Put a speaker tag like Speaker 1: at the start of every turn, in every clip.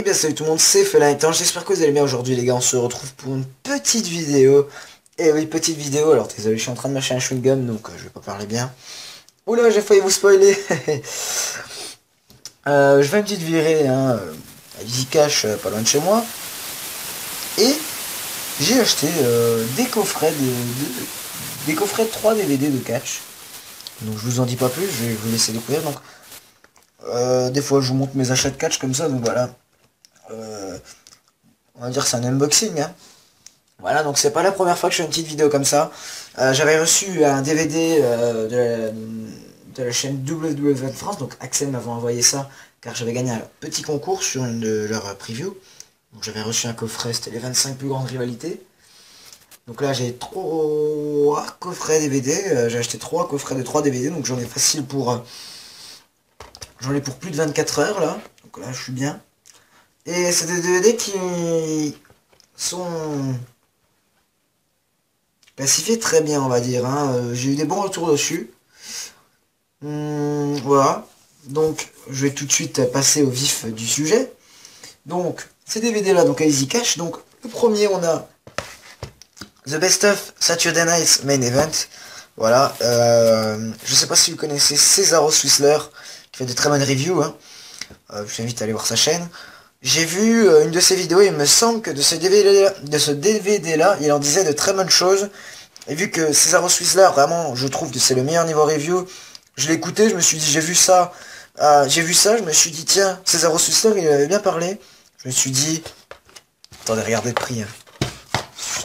Speaker 1: Eh bien salut tout le monde, c'est Felinitan, j'espère que vous allez bien aujourd'hui les gars, on se retrouve pour une petite vidéo. Et oui, petite vidéo, alors désolé, je suis en train de mâcher un chewing-gum, donc je vais pas parler bien. Oula, j'ai failli vous spoiler. Je fais une petite virée, hein, à Easycash, pas loin de chez moi. Et j'ai acheté des coffrets des coffrets de 3 DVD de catch. Donc je vous en dis pas plus, je vais vous laisser découvrir. Donc des fois je vous montre mes achats de catch comme ça, donc voilà. On va dire que c'est un unboxing, hein. Voilà, donc c'est pas la première fois que je fais une petite vidéo comme ça. J'avais reçu un DVD de la chaîne WWE de France, donc Axel m'avait envoyé ça, car j'avais gagné un petit concours sur une de leurs previews. Donc j'avais reçu un coffret, c'était les 25 plus grandes rivalités. Donc là j'ai 3 coffrets DVD, j'ai acheté 3 coffrets de 3 DVD, donc j'en ai facile pour... j'en ai pour plus de 24 heures là, donc là je suis bien. Et c'est des DVD qui sont... classifié très bien, on va dire, hein. J'ai eu des bons retours dessus. Voilà. Donc, je vais tout de suite passer au vif du sujet. Donc, ces DVD là, donc à Easycash. Donc, le premier, on a The Best of Saturday Night's Main Event. Voilà. Je sais pas si vous connaissez Cesaro Swissler, qui fait de très bonnes reviews, hein. Je vous invite à aller voir sa chaîne. J'ai vu une de ses vidéos, il me semble que de ce DVD là, il en disait de très bonnes choses. Et vu que Cesaro Swissler, vraiment, je trouve que c'est le meilleur niveau review, je l'ai écouté, je me suis dit, j'ai vu ça, je me suis dit, tiens, Cesaro Swissler, il avait bien parlé. Je me suis dit, attendez, regardez le prix, hein.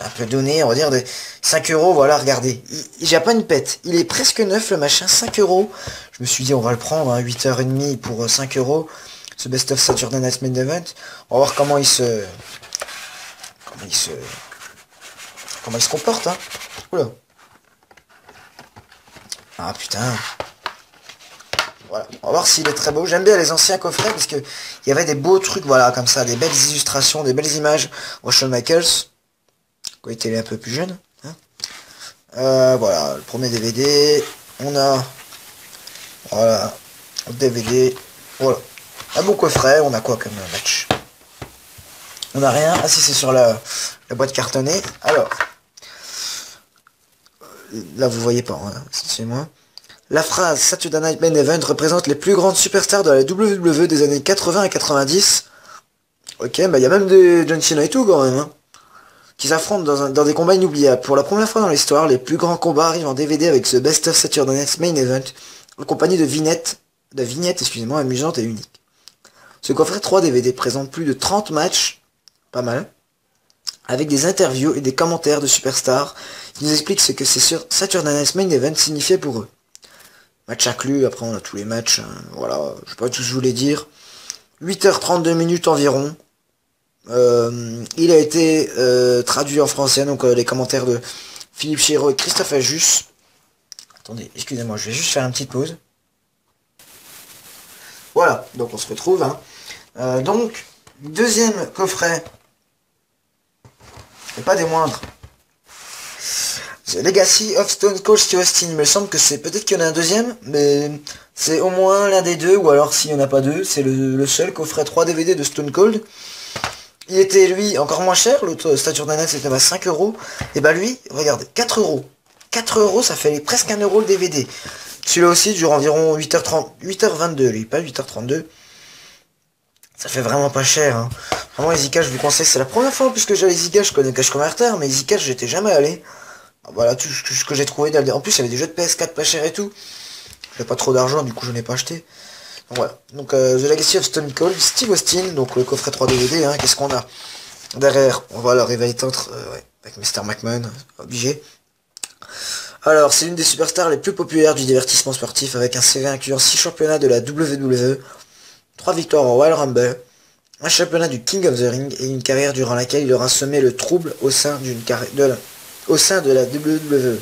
Speaker 1: Un peu donné, on va dire, de 5 euros, voilà, regardez. J'ai pas une pète, il est presque neuf le machin, 5 euros. Je me suis dit, on va le prendre, hein, 8h30 pour 5 euros. Ce Best of Saturday Night's Main Event. On va voir comment il se comporte, hein. Oula. Ah putain. Voilà. On va voir s'il est très beau. J'aime bien les anciens coffrets parce que il y avait des beaux trucs, voilà, comme ça, des belles illustrations, des belles images. Shawn Michaels, quand il était un peu plus jeune, hein. Voilà, le premier DVD. On a, voilà, le DVD. Voilà. Un bon coffret, on a quoi comme match? On a rien. Ah si, c'est sur la boîte cartonnée. Alors, là vous voyez pas, hein, c'est moi. La phrase Saturday Night Main Event représente les plus grandes superstars de la WWE des années 80 et 90. Ok, bah il y a même des John Cena et tout quand même, hein, qui s'affrontent dans des combats inoubliables. Pour la première fois dans l'histoire, les plus grands combats arrivent en DVD avec ce Best of Saturday Night Main Event, en compagnie de vignettes, excusez-moi, amusantes et uniques. Ce coffret 3 DVD présente plus de 30 matchs, pas mal, avec des interviews et des commentaires de superstars qui nous expliquent ce que c'est sur Saturday Night's Main Event signifiait pour eux. Match inclus, après on a tous les matchs, hein, voilà, je sais pas tout ce que je voulais dire. 8h32 minutes environ. Il a été traduit en français, donc les commentaires de Philippe Chéreau et Christophe Ajus. Attendez, excusez-moi, je vais juste faire une petite pause. Voilà, donc on se retrouve, hein. Donc, deuxième coffret, et pas des moindres, The Legacy of Stone Cold Steve Austin. Il me semble que c'est, peut-être qu'il y en a un deuxième, mais c'est au moins l'un des deux, ou alors s'il n'y en a pas deux, c'est le seul coffret 3 DVD de Stone Cold. Il était, lui, encore moins cher, l'autre Saturday Night c'était à 5 euros, et bah lui, regardez, 4 euros. 4 euros, ça fait presque 1 euro le DVD. Celui-là aussi dure environ 8h30, 8h22, lui, pas 8h32. Ça fait vraiment pas cher, hein. Vraiment, Easycash, je vous conseille, c'est la première fois en plus que j'ai Easycash, je connais Cash Converter, mais Easycash, j'étais jamais allé. Voilà tout ce que j'ai trouvé. En plus, il y avait des jeux de PS4 pas chers et tout. J'avais pas trop d'argent, du coup, je n'ai pas acheté. Donc voilà. Donc, The Legacy of Stone Cold, Steve Austin, donc le coffret 3 DVD, hein. Qu'est-ce qu'on a derrière? On voit le réveil entre, ouais, avec Mr. McMahon, obligé. Alors, c'est l'une des superstars les plus populaires du divertissement sportif, avec un CV incluant 6 championnats de la WWE, 3 victoires au Royal Rumble, un championnat du King of the Ring et une carrière durant laquelle il aura semé le trouble au sein de la WWE.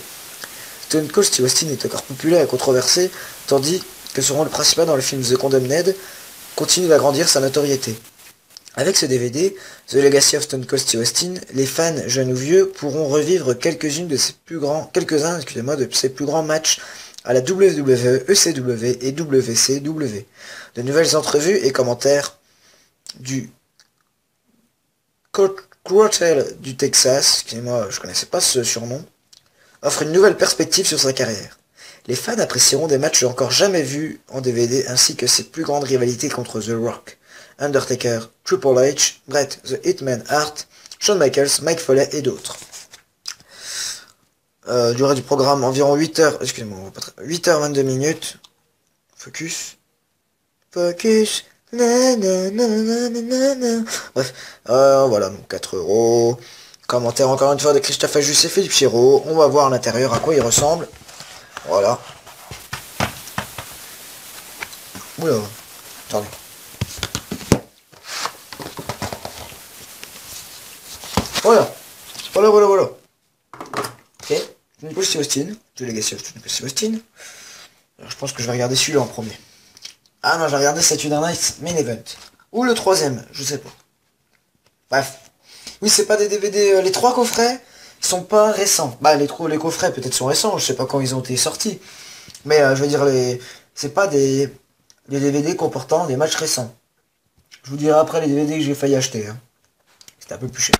Speaker 1: Stone Cold Steve Austin est encore populaire et controversé, tandis que son rôle principal dans le film The Condemned continue d'agrandir sa notoriété. Avec ce DVD, The Legacy of Stone Cold Steve Austin, les fans, jeunes ou vieux, pourront revivre quelques-uns de ses plus grands matchs à la WWE, ECW et WCW. De nouvelles entrevues et commentaires du Crottel du Texas, qui moi je connaissais pas ce surnom, offre une nouvelle perspective sur sa carrière. Les fans apprécieront des matchs encore jamais vus en DVD ainsi que ses plus grandes rivalités contre The Rock, Undertaker, Triple H, Bret The Hitman Hart, Shawn Michaels, Mike Foley et d'autres. Durée du programme environ 8 heures, excusez-moi, 8h22 minutes. Focus. Focus. Bref, voilà, donc 4 euros. Commentaire encore une fois de Christophe Ajus et Philippe Chiraud. On va voir à l'intérieur à quoi il ressemble. Voilà. Oula, attendez. Voilà. Voilà. Ok. Une Steve Austin. The Legacy of Steve Austin. Alors, je pense que je vais regarder celui-là en premier. Ah non, j'ai regardé Saturday Night Main Event. Ou le troisième, je sais pas. Bref. Oui, c'est pas des DVD. Les 3 coffrets sont pas récents. Bah, les coffrets peut-être sont récents. Je sais pas quand ils ont été sortis. Mais je veux dire, c'est pas des DVD comportant des matchs récents. Je vous dirai après les DVD que j'ai failli acheter. Hein. C'était un peu plus cher.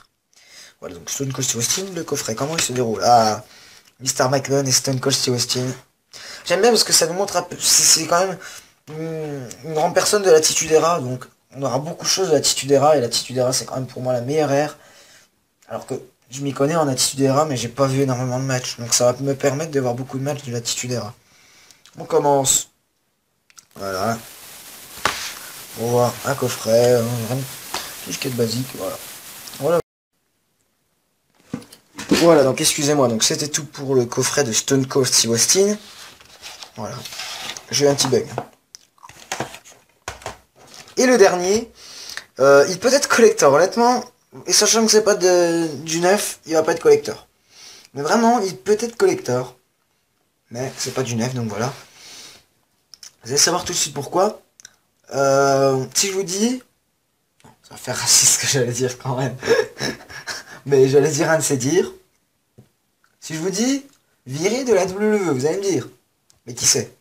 Speaker 1: Voilà, donc Stone Cold Steve Austin, le coffret. Comment il se déroule? Ah, Mr. McMahon et Stone Cold Steve Austin. J'aime bien parce que ça nous montre un peu. C'est quand même une grande personne de l'Attitude Era, donc on aura beaucoup de choses de l'Attitude Era, et l'Attitude Era c'est quand même pour moi la meilleure ère, alors que je m'y connais en Attitude Era, mais j'ai pas vu énormément de matchs, donc ça va me permettre de voir beaucoup de matchs de l'Attitude Era. On commence, voilà, on voit un coffret, tout ce qui est de basique, voilà, donc excusez-moi, donc c'était tout pour le coffret de Stone Cold Steve Austin, voilà, j'ai eu un petit bug. Et le dernier, il peut être collector, honnêtement, et sachant que c'est pas du neuf, il va pas être collector. Mais vraiment, il peut être collector. Mais c'est pas du neuf, donc voilà. Vous allez savoir tout de suite pourquoi. Si je vous dis... Ça va faire raciste ce que j'allais dire quand même. Mais j'allais dire un de ces dires. Si je vous dis, viré de la WWE, vous allez me dire. Mais qui c'est?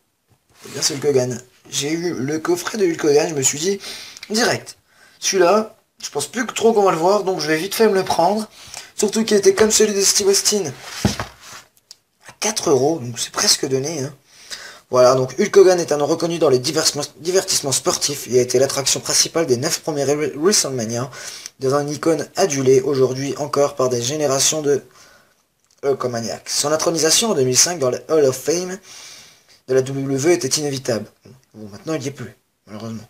Speaker 1: Eh bien c'est Hulk Hogan. J'ai eu le coffret de Hulk Hogan, je me suis dit, direct. Celui-là, je pense plus que trop qu'on va le voir, donc je vais vite fait me le prendre. Surtout qu'il était comme celui de Steve Austin. À 4 euros, donc c'est presque donné. Hein. Voilà, donc Hulk Hogan est un nom reconnu dans les divertissements sportifs. Il a été l'attraction principale des 9 premiers WrestleMania, dans un icône adulé aujourd'hui encore par des générations de Hulkamaniacs. Son intronisation en 2005 dans le Hall of Fame de la WWE était inévitable. Bon, maintenant il n'y est plus, malheureusement.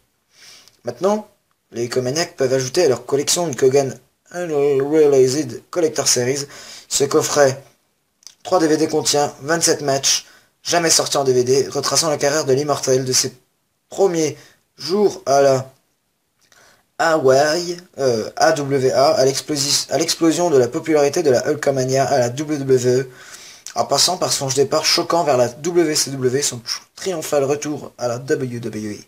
Speaker 1: Maintenant, les Hulkamaniacs peuvent ajouter à leur collection une Hogan Unreleased Collector Series. Ce coffret 3 DVD contient 27 matchs, jamais sortis en DVD, retraçant la carrière de l'immortel de ses premiers jours à la AWA, à l'explosion de la popularité de la Hulkamania à la WWE, en passant par son départ choquant vers la WCW, son triomphal retour à la WWE.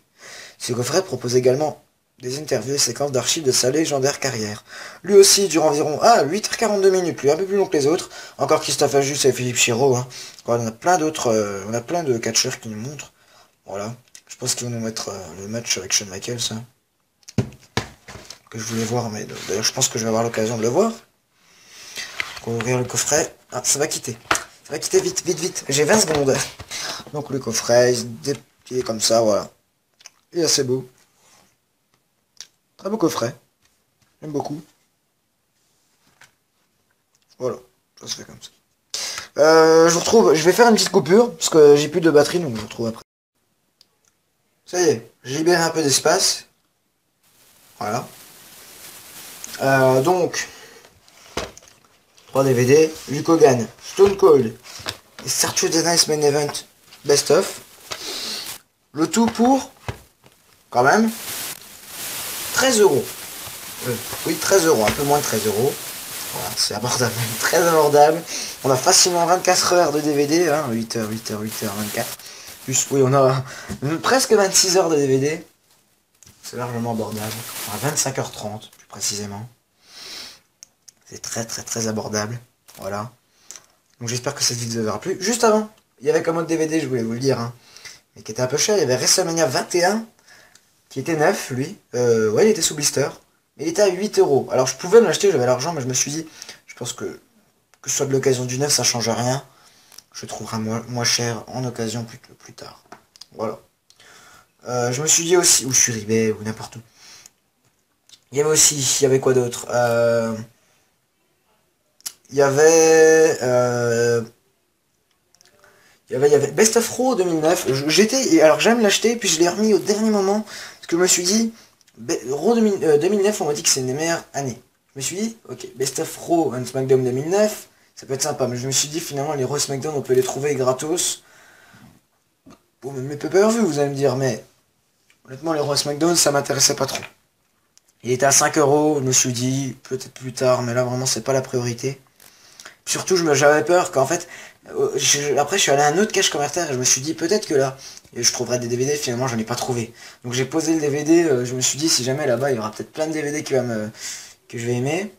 Speaker 1: Ce coffret propose également des interviews et séquences d'archives de sa légendaire carrière. Lui aussi dure environ 8h42 minutes, lui un peu plus long que les autres. Encore Christophe Ajus et Philippe Chiraud. Hein. On a plein d'autres, on a plein de catcheurs qui nous montrent. Voilà. Je pense qu'ils vont nous mettre le match avec Shawn Michaels. Hein, que je voulais voir, mais d'ailleurs je pense que je vais avoir l'occasion de le voir. On va ouvrir le coffret. Ah, ça va quitter. Ça va quitter vite. J'ai 20 secondes. Donc le coffret, il est comme ça, voilà. Il est assez beau. Très beau coffret. J'aime beaucoup. Voilà. Ça se fait comme ça. Je vous retrouve. Je vais faire une petite coupure. Parce que j'ai plus de batterie. Donc je vous retrouve après. Ça y est. J'ai libéré un peu d'espace. Voilà. Donc. 3 DVD. Hulk Hogan. Stone Cold. Et Saturday Night Main Event. Best of. Le tout pour. Quand même. 13 euros. Oui, 13 euros, un peu moins de 13 euros. Voilà, c'est abordable, très abordable. On a facilement 24 heures de DVD, hein, 8h, 24. Plus, oui, on a presque 26 heures de DVD. C'est largement abordable. On a 25h30, plus précisément. C'est très abordable. Voilà. Donc j'espère que cette vidéo vous aura plu. Juste avant, il y avait comme autre DVD, je voulais vous le dire, hein, mais qui était un peu cher. Il y avait WrestleMania 21. Qui était neuf, lui. Ouais, il était sous blister. Mais il était à 8 euros. Alors je pouvais me l'acheter, j'avais l'argent, mais je me suis dit, je pense que ce soit de l'occasion du neuf, ça change rien. Je trouverai moins cher en occasion plus tard. Voilà. Je me suis dit aussi, ou sur eBay, ou n'importe où. Il y avait quoi d'autre il y avait Best of Raw 2009. Alors j'aime l'acheter, puis je l'ai remis au dernier moment, parce que je me suis dit, Raw 2009, on m'a dit que c'est une des meilleures années. Je me suis dit, ok, Best of Raw and SmackDown 2009, ça peut être sympa, mais je me suis dit, finalement, les Raw SmackDown, on peut les trouver gratos. Pour mes pay-per-view, vous allez me dire, mais honnêtement, les Raw SmackDown, ça m'intéressait pas trop. Il était à 5 euros, je me suis dit, peut-être plus tard, mais là, vraiment, c'est pas la priorité. Surtout, j'avais peur qu'en fait, après je suis allé à un autre cache converter et je me suis dit peut-être que là, je trouverai des DVD, finalement j'en ai pas trouvé. Donc j'ai posé le DVD, je me suis dit si jamais là-bas il y aura peut-être plein de DVD que je vais aimer.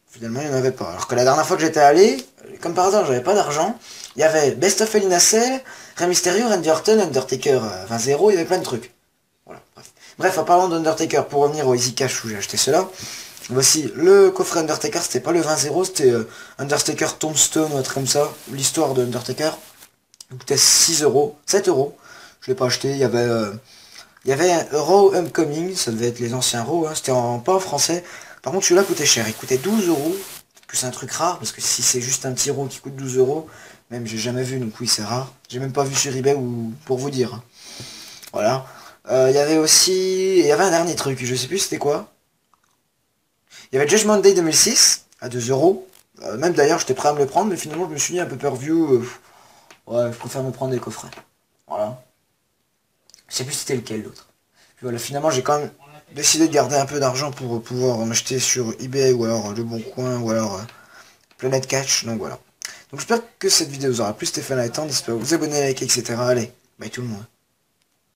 Speaker 1: Finalement il n'y en avait pas. Alors que la dernière fois que j'étais allé, comme par hasard j'avais pas d'argent, il y avait Best of Hell in a Cell, Rey Mysterio, Randy Orton, Undertaker 20-0, il y avait plein de trucs. Voilà, bref, en parlant d'Undertaker, pour revenir au Easy Cash où j'ai acheté cela, voici le coffret Undertaker, c'était pas le 20-0, c'était Undertaker Tombstone ou un truc comme ça, l'histoire de Undertaker. Il coûtait 6 euros, 7 euros. Je l'ai pas acheté, il y avait un Raw Homecoming, ça devait être les anciens Raw, hein, c'était pas en français. Par contre celui-là coûtait cher, il coûtait 12 euros. Plus un truc rare, parce que si c'est juste un petit Raw qui coûte 12 euros, même j'ai jamais vu, donc oui c'est rare. J'ai même pas vu sur eBay ou pour vous dire. Voilà. Il y avait un dernier truc, je sais plus c'était quoi. Il y avait Judgment Day 2006 à 2 euros. Même d'ailleurs, j'étais prêt à me le prendre, mais finalement, je me suis dit un peu pay-per-view. Ouais, je préfère me prendre des coffrets. Voilà. Je sais plus c'était lequel l'autre. Voilà, finalement, j'ai quand même décidé de garder un peu d'argent pour pouvoir m'acheter sur eBay ou alors Le Bon Coin ou alors Planet Catch. Donc voilà. Donc j'espère que cette vidéo vous aura plu. C'était Stéphane Attend. N'hésitez pas à vous abonner, liker, etc. Allez, bye tout le monde.